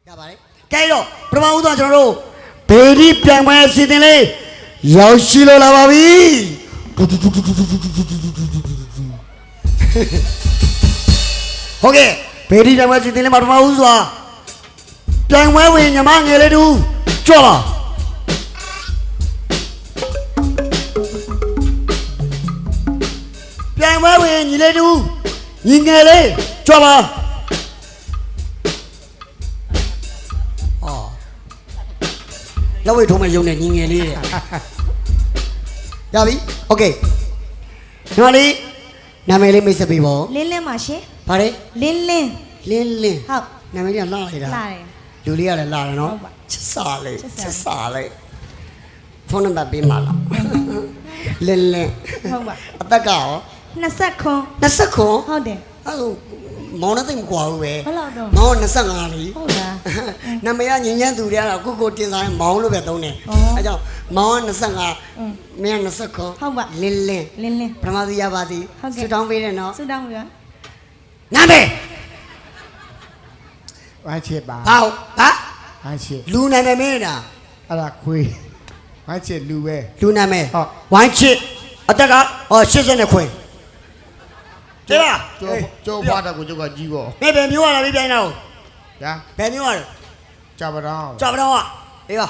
ရပါတယ်ကဲတော့ပထမဦးဆုံးကျွန်တော်တို့ဘေဒီပြန်ပွဲအစီအစဉ်လေးရောက်ရှိလို့လာပါပြီဟုတ်ကဲ့ဘေဒီပြန်ပွဲအစီအစဉ်လေးမှာပထမဦးစွာပြန်ပွဲဝင်ညီမငယ်လေးတူကြော့ပါပြန်ပွဲဝင်ညီလေးတူညီငယ်လေးကြော့ပါလောက်ဝေထုံးမဲ့ရုံနဲ့ညီငယ်လေးတဲ့ရပြီโอเคဒီမှာလေးနာမည်လေးမိတ်ဆက်ပေးပေါ့လင်းလင်းပါရှင်ဗါတဲ့လင်းလင်းဟုတ်နာမည်လေးကလှလိုက်တာလှတယ်လူလေးကလည်းလှတယ်နော်ချစ်စာလေးဖုန်းနံပါတ်ပေးပါလားလင်းဟုတ်ပါအသက်ကရော20ခွန်ဟုတ်တယ်အဲ့လိုမောင်နဲ့သိမကွာဘူးပဲဘယ်လောက်တော့မောင်25လီဟုတ်လားနာမည်ကညဉ့်ညံ့သူတွေကကိုတင်စားရင်မောင်လို့ပဲသုံးတယ်အဲကြောင့်မောင်က25မင်းက20ခွန်ဟုတ်ပါလင်းပထမစီရပါသည်ဆူတောင်းပေးတယ်နော်ဆူတောင်းပြီပါနာမည်ဝမ်းချစ်ပါဟာဝမ်းချစ်လူနာမည်မင်းတာအဲ့ဒါခွေးဝမ်းချစ်လူပဲလူနာမည်ဟုတ်ဝမ်းချစ်အသက်က80ခွင်ကျေးပါကျိုးဖွားတဲ့ကိုကျုပ်ကကြီးပေါ့မင်းဘယ်မျိုးရလာပြီပြန်တော့ညာဘယ်မျိုးရလဲကြပါတော့ကအေးပါ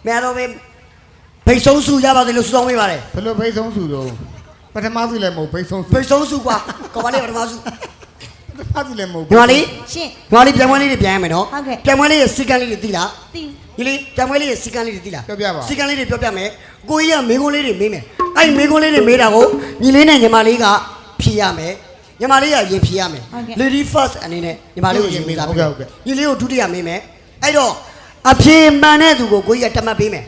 မင်းတော့ဘိတ်ဆုံးစုရပါသေးလို့စုဆောင်ပေးပါလေဘယ်လိုဘိတ်ဆုံးစုတော့ပထမစုလည်းမဟုတ်ဘိတ်ဆုံးစုကွာကောင်မလေးပထမစုလည်းမဟုတ်ညီမလေးရှင်းညီမလေးပြန်ပွဲလေးတွေပြန်ရမယ်နော်ပြန်ပွဲလေးရဲ့စီကံလေးတွေသိလားသိညီလေးပြန်ပွဲလေးရဲ့စီကံလေးတွေသိလားပြောပြပါစီကံလေးတွေပြောပြမယ်ကိုကြီးကမေခွန်းလေးတွေမေးမယ်အဲ့မေခွန်းလေးတွေမေးတာကိုညီလေးနဲ့ညီမလေးကဖြေရမယ်ညီမလေးကရင်ဖြေရမယ် lady first အနေနဲ့ညီမလေးကိုရင်မေးတာဟုတ်ကဲ့ညီလေးကိုဒုတိယမေးမယ်အဲ့တော့အဖြေမှန်တဲ့သူကိုကိုကြီးကတမတ်ပေးမယ်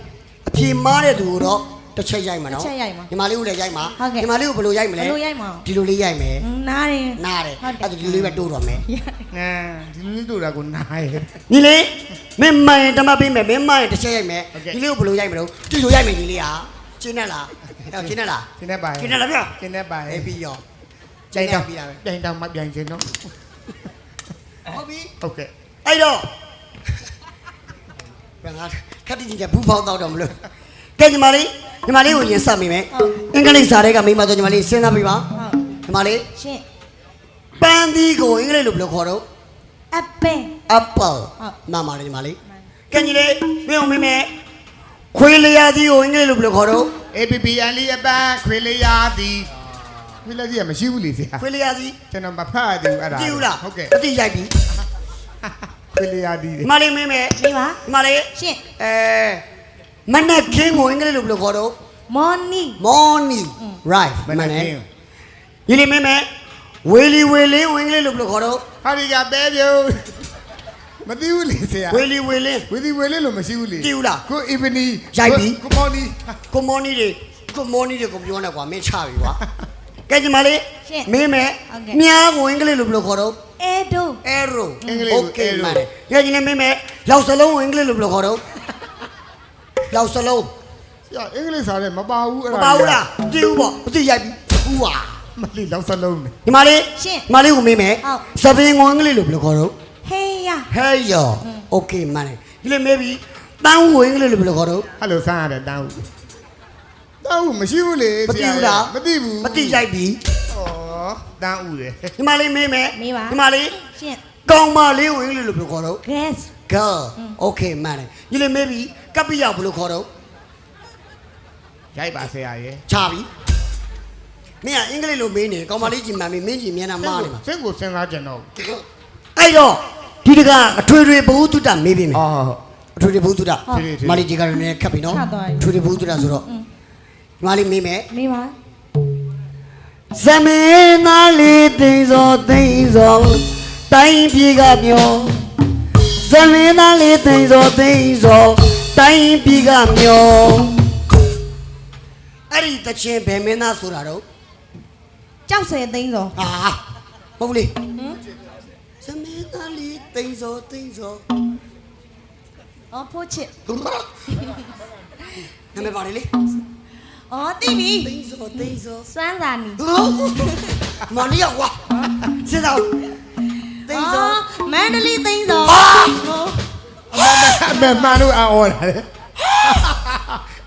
အဖြေမှားတဲ့သူကိုတော့တစ်ချက်ရိုက်မှာနော်ညီမလေးကိုလည်းရိုက်မှာညီမလေးကိုဘယ်လိုရိုက်မလဲဒီလိုလေးရိုက်မယ်နားတယ်အဲ့ဒီလိုလေးပဲတိုးတော့မယ်ဒီလိုလေးတိုးတာကိုနားရဲ့ညီလေးမင်းမှန်ရင်တမတ်ပေးမယ်မင်းမှားရင်တစ်ချက်ရိုက်မယ်ညီလေးကိုဘယ်လိုရိုက်မလို့ဒီလိုရိုက်မယ်ညီလေးဟာကျင်းနဲ့လားအဲ့ကျင်းနဲ့လားကျင်းနဲ့ပါကျင်းနဲ့လားဗျကျင်းနဲ့ပါအေးပြီးရောကြိုင်တောင်ပြတာပဲကြိုင်တောင်မပြိုင်ချင်တော့ဟုတ်ပြီဟုတ်ကဲ့အဲ့တော့ဘာငါခက်တိကြီးကဘူးဖောင်းတော့မလို့ကဲညီမလေးကိုရင်စမိမယ်အင်္ဂလိပ်စာတွေကမိမဆိုညီမလေးစဉ်းစားပြီးပါညီမလေးရှင်းပန်းသီးကိုအင်္ဂလိပ်လိုဘယ်လိုခေါ်တော့ apple နားမှာလေညီမလေးကဲညီလေးမင်းအောင်မင်းမဲခွေးလျာသီးကိုအင်္ဂလိပ်လိုဘယ်လိုခေါ်တော့ APPN လေးအပန်းခွေးလျာသီးခွေးလျာသီးမရှိဘူးလေဆရာခွေးလျာသီးကျွန်တော်မဖတ်သေးဘူးအဲ့ဒါကြည့်ဦးလားဟုတ်ကဲ့အတိရိုက်ပြီခွေးလျာသီးညီမလေးမင်းမဲဒီပါညီမလေးရှင်းမနက်ခင်းကိုအင်္ဂလိပ်လိုဘယ်လိုခေါ်တော့ morning right မနက်ခင်းညီလေးမင်းမဲဝေလီကိုအင်္ဂလိပ်လိုဘယ်လိုခေါ်တော့ဟာဒီကပဲပြုံးမသိဘူးလေဆရာဝေလီလို့မရှိဘူးလေကြည့်ဦးလားကို evening ရိုက်ပြီ good morning တွေကိုပြောနေကွာမင်းချပြီကွာကဲညီမလေးမင်းမဲမြားကိုအင်္ဂလိပ်လိုဘယ်လိုခေါ်တော့ arrow အင်္ဂလိပ် okay မှန်တယ်ညညီလေးမင်းမဲလောက်စလုံးကိုအင်္ဂလိပ်လိုဘယ်လိုခေါ်တော့လောက်စလုံးဆရာအင်္ဂလိပ်စာလည်းမပါဘူးအဲ့ဒါမပါဘူးလားကြည့်ဦးပေါ့မသိရိုက်ပြီဦးပါမလေးလောက်စလုံးနေညီမလေးကိုမင်းမဲစပင်းကိုအင်္ဂလိပ်လိုဘယ်လိုခေါ်တော့ hey okay မှန်တယ်ဒီလေးမဲပြီတန်းကိုအင်္ဂလိပ်လိုဘယ်လိုခေါ်တော့အဲ့လိုဆန်းရတယ်တန်းဦးမရှိဘူးလေဆရာမသိဘူးလားမသိဘူးမသိရိုက်ပြီဩတန်းဦးတယ်ညီမလေးမေးမယ်မေးပါညီမလေးရှင်းကောင်မလေးကိုအင်္ဂလိပ်လိုဘယ်လိုခေါ်တော့ girl okay မှန်တယ်ညီလေးမေးပြီကပ်ပိရောက်ဘယ်လိုခေါ်တော့ရိုက်ပါဆရာရေချပြီမင်းကအင်္ဂလိပ်လိုမေးနေကောင်မလေးကြီးမှန်ပြီမင်းကြီးမြန်တာမားနေမှာစိတ်ကိုစဉ်းစားကြတော့အဲ့တော့ဒီတကအထွေထွေဘဝတုတ္တမေးပြီမယ်အထွေထွေဘဝတုတ္တမလေးကြီးကလည်းခက်ပြီနော်အထွေထွေဘဝတုတ္တဆိုတော့ညီမလေးမေးမယ်မေးပါဇမင်းသားလေးသိန်းစောတိုင်းပြည်ကမျောဇမင်းသားလေးသိန်းစောတိုင်းပြည်ကမျောအဲ့ဒီတချင်းဘယ်မင်းသားဆိုတာတော့ကြောက်စဲသိန်းစောဟာမဟုတ်လေဇမင်းသားလေးသိန်းစောဖိုးချစ်နာမည်ပါလေသိပြီသိန်းစောစွမ်းစာနီမနီကွာစဉ်းစားသိန်းစောမန္တလေးသိန်းစော မှန်လို့အံ့ဩတာလေ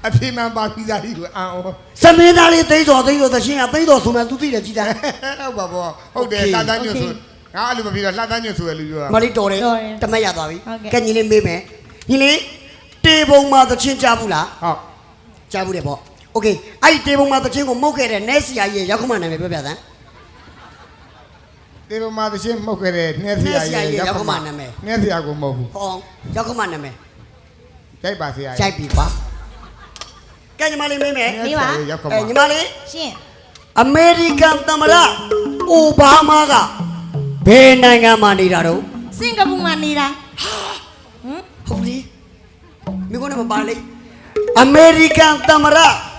အဖေမှန်ပါပြီးသားကြီးကိုအံ့ဩ သမင်းသားလေးသိန်းစော်သချင်းကသိန်းစော်ဆိုမှသူသိတယ်ကြည်သား ဟုတ်ပါဘောဟုတ်တယ်လှတန်းညွတ်ဆိုငါအဲ့လိုမပြီးတော့လှတန်းညွတ်ဆိုရလူပြော မလေးတော်တယ်တမက်ရသွားပြီ ဟုတ်ကဲ့ ကဲညီလေးမေးမယ်ညီလေးတေပုံမှာသချင်းကြားဘူးလား ဟုတ် ကြားဘူးတယ်ပေါ့โอเคအဲ့ဒီတေပုံမှာသချင်းကိုမှုတ်ခဲ့တဲ့နဲစီယာကြီးရဲ့ရောက်ခမနာမည်ပြောပြသမ်း တေဘမာတချင်းမှုတ်ခဲ့တဲ့နှဲဆရာကြီးနှဲဆရာကိုမဟုတ်ဘူး ဟောရောက်ခမနာမည် ရိုက်ပါဆရာ ရိုက်ပြီပါကဲညီမလေးမေးမယ် မေးပါ ရောက်ခမ ညီမလေး ရှင်း အမေရိကန်သမ္မတအိုဘားမားကဘယ်နိုင်ငံမှာနေတာတော့ စင်ကာပူမှာနေတာဟမ် ဟုတ်ပြီမိကုန်းမပါလေအမေရိကန်သမ္မတ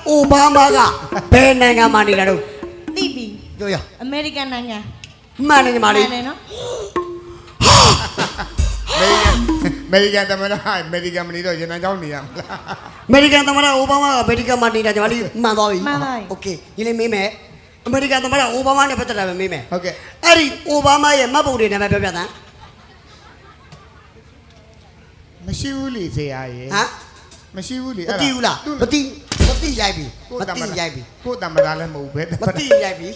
အိုဘားမားကဘယ်နိုင်ငံမှာနေတာတော့ သိပြီ ပြောရ အမေရိကန်နိုင်ငံ မှန်တယ်ညီမလေး မှန်တယ်နော် မေရိကန်တမန်တော်မေရိကန်မနေတော့ရန်တန်းเจ้าနေရမလား အမေရိကန်သမ္မတအိုဘားမားကအမေရိကန်မှာနေတာညီမလေးမှန်သွားပြီ မှန်ပါပြီ โอเคညီလေးမေးမယ်အမေရိကန်သမ္မတအိုဘားမားနဲ့ပတ်သက်တာပဲမေးမယ် ဟုတ်ကဲ့ အဲ့ဒီအိုဘားမားရဲ့မှတ်ပုံတွေနာမည်ပြောပြသမ်း မရှိဘူးလေဆရာရေ ဟမ် မရှိဘူးလေ မသိဘူးလားမသိရိုက်ပြီမသိရိုက်ပြီ ကိုတမန်တော်လည်းမဟုတ်ပဲ မသိရိုက်ပြီ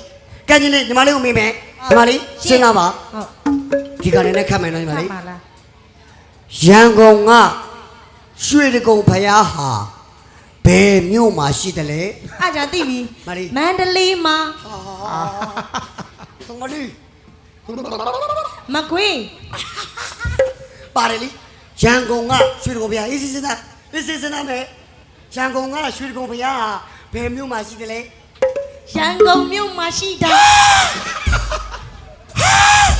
ကဲညီလေးညီမလေးကိုမေးမယ်ညီမလေးစဉ်းစားပါ ဟုတ် ဒီကနေ့နဲ့ခတ်မယ်နော်ညီမလေး မှန်လား ရန်ကုန်ကရွှေတကုံဖယားဟာဘယ်မြို့မှာရှိတယ်လဲ အားကြသိပြီ မလေး မန္တလေးမှာ သမလီ မကွေး ပါတယ်လေရန်ကုန်ကရွှေတကုံဖယားအေးစစ်စစ်သားအေးစစ်စစ်သားမယ်ရန်ကုန်ကရွှေတကုံဖယားဟာဘယ်မြို့မှာရှိတယ်လဲ ရန်ကုန်မြို့မှာရှိတာ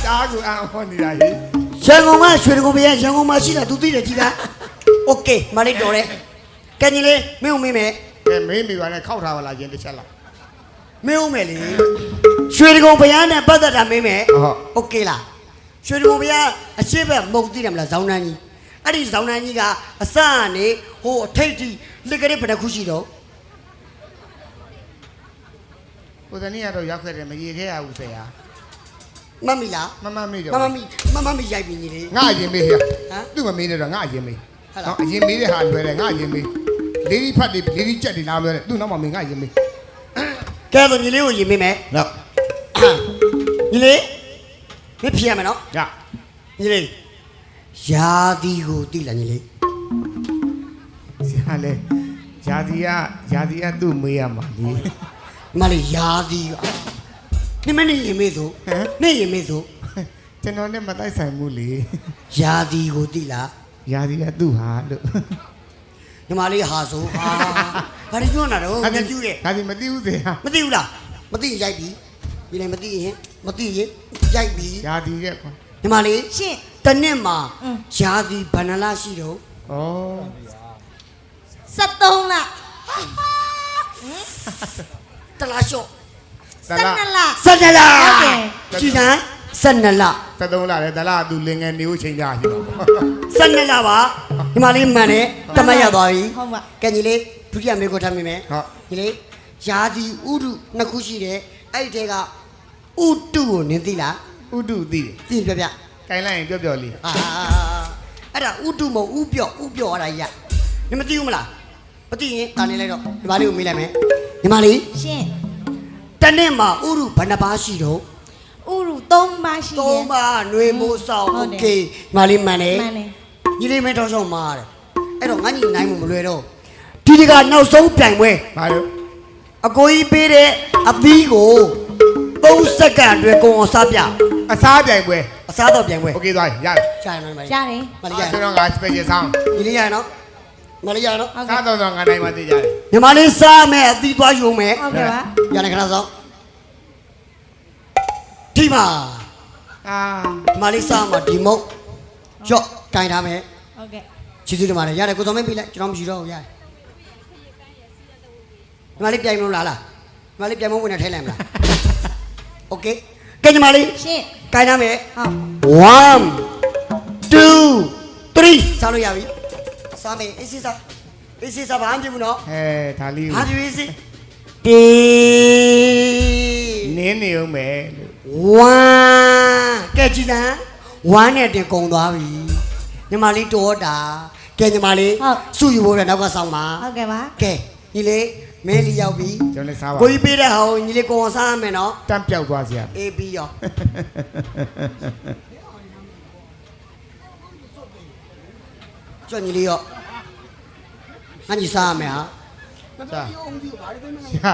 တားကိုအံ့ဩနေတာရေ ရန်ကုန်ကရွှေတကုံဖယားရန်ကုန်မှာရှိတာ तू သိတယ်ကြည်လားโอเคမလေးတော်တယ်ကဲညီလေးမင်းကိုမေးမယ် ကဲမေးမိပါနဲ့ခောက်ထားပါလားရင်တစ်ချက်လောက် မင်းဦးမယ်လေရွှေတကုံဖယားနဲ့ပတ်သက်တာမေးမယ် ဟုတ် โอเคလားရွှေတကုံဖယားအရှိဘက်မုတ်သိတယ်မလားဇောင်းနှန်းကြီးအဲ့ဒီဇောင်းနှန်းကြီးကအစကနေဟိုအထိတ်ထိလက်ကလေးဘယ်နှခုရှိတော့ ကိုတနည်းကတော့ရောက်ခဲ့တယ်မရေခဲ့ရဘူးဆရာ မမီလား မမမေးတော့ မမီရိုက်ပြီညီလေး ငါအရင်မေးရ ဟမ် သူ့မမေးနဲ့တော့ငါအရင်မေး ဟုတ်လား နော်အရင်မေးတဲ့ဟာလွယ်တယ်ငါအရင်မေးလေးဒီဖတ်တယ်လေးဒီကြက်တယ်လားလွယ်တယ်သူ့နောက်မှမေးငါအရင်မေး ကဲဆိုညီလေးကိုရင်မေးမယ် နော် ညီလေးမဖြစ်ရမယ်နော် ရ ညီလေးယာဒီကိုသိလားညီလေး ဆရာလေဂျာဒီကသူ့မေးရမှာလေ ဒီမလေးယာဒီကဒီမနေ့ရင်မေးဆိုနေ့ရင်မေးဆို ကျွန်တော်နဲ့မတိုက်ဆိုင်ဘူးလေ ယာဒီကိုသိလား ဂျာဒီကသူ့ဟာလို့ ညီမလေးဟာဆိုဟာဘာလို့ညွှန်းတာတော့ငါကျူးရဲ့ ဒါဒီမသိဘူးဆရာ မသိဘူးလားမသိရင်ရိုက်ပြီဒီလည်းမသိရင်ရိုက်ပြီ ဂျာဒီရဲ့ကွာ ညီမလေး ရှင်း တနှစ်မှာ อืม ယာဒီဘဏ္ဍလာရှိတော့ ဩ 73လ တလားလျှော့ တလား 12လ 12လ ဟုတ်တယ် ကြည်စမ်း12လ 73လာတယ်တလားသူလင်ငယ်နေဦးချိန်ကြရှိတော့ 12လပါညီမလေးမှန်တယ်တမတ်ရသွားပြီ ဟုတ်ပါ ကဲညီလေးဒုတိယမေးခွန်းထားမိမယ် ဟုတ် ညီလေးယာဒီဥဒုနှစ်ခုရှိတယ်အဲ့ဒီတဲကဥတုကိုနင်းသိလား ဥတုသိတယ် သိရင်ပြပြ ခိုင်းလိုက်ရင်ပြောလေး အာအဲ့ဒါဥတုမဟုတ်ဥပြော့အဲ့ဒါကြီးကနင်မသိဘူးမလားမသိရင်တာနေလိုက်တော့ညီမလေးကိုမေးလိုက်မယ်ညီမလေး ရှင်း တနေ့မှာဥရုဘယ်နှပါရှိတော့ ဥရု3ပါရှိတယ် 3ပါຫນွေမိုးဆောင် ဟု โอ တ်တယ် เคညီမလေးမှန်တယ် မှန်တယ် ညီလေးမဲတော်ဆောင်မှာတဲ့အဲ့တော့ငါညီနိုင်မှုမလွယ်တော့ဒီကနောက်ဆုံးပြိုင်ပွဲ ဘာလို့ အကိုကြီးပေးတဲ့အသီးကို3စက္ကန့်အတွင်းကိုအောင်စားပြ အစားပြိုင်ပွဲ အစားတော့ပြိုင်ပွဲ โอเคသွားရတယ် ရှားနိုင်ပါ ရတယ် မလေးရ ဆိုတော့ငါ special sound ညီလေးရနော်မလေးရနော် ဟုတ် စား ကဲ့ တော့ငါနိုင်မှသိကြတယ် ညီမလေးစားမယ်အသီးသွားယူမယ် ဟုတ်ကဲ့ပါ ရနေခဏဆောင်ဒီမှာ အာ ဒီမှာလေးစားမှာဒီမုတ်ရော့ကင်ထားမယ် ဟုတ်ကဲ့ ချီးကျူးတင်ပါတယ်ရတယ်ကိုစောမင်းပြလိုက်ကျွန်တော်မရှိတော့ဘူးရတယ်ဒီမှာလေးပြိုင်မလို့လားဒီမှာလေးပြိုင်မဝင်နေထိုင်လိုက်မလားโอเคကဲညီမလေး ရှင်း ကင်ထားမယ် ဟုတ် 1 2 3စားလို့ရပြီစားမယ်အေးစစ်စားဘာမှမဖြစ်ဘူးနော် ဟဲဒါလေး ဘာဖြစ်စီတီ နင်းနေအောင်မယ်လို့ 1ကဲကြည်စမ်း1နဲ့တင်ကုန်သွားပြီညီမလေးတော်တာ ကဲညီမလေးစုယူဖို့ရနောက်ကဆောင်ပါ ဟုတ်ကဲ့ပါ ကဲညီလေးမဲလီရောက်ပြီ ကျွန်တော်လည်းစားပါ ကိုကြီးပေးတဲ့ဟာကိုညီလေးကိုအောင်စားရမယ်နော် တန့်ပြောက်သွားစရာ အေးပြီးရောကြောက်ညီလေးရောငါညီစားရမယ်ဟာ စားဆရာ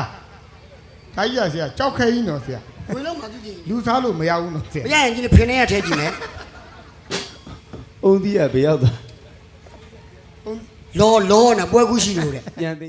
ဒါကြီးရဆရာကြောက်ခဲကြီးနော်ဆရာ ဝေလုံးမှာကြည့်ကြည့် လူစားလို့မရဘူးနော်ဆရာ မရရင်ကြီးဖင်နေရထဲကြည့်မယ် အုံးသီးကဘေးရောက်သွား လောနဲ့ပွဲကူးရှိလို့တဲ့ ပြန်သိ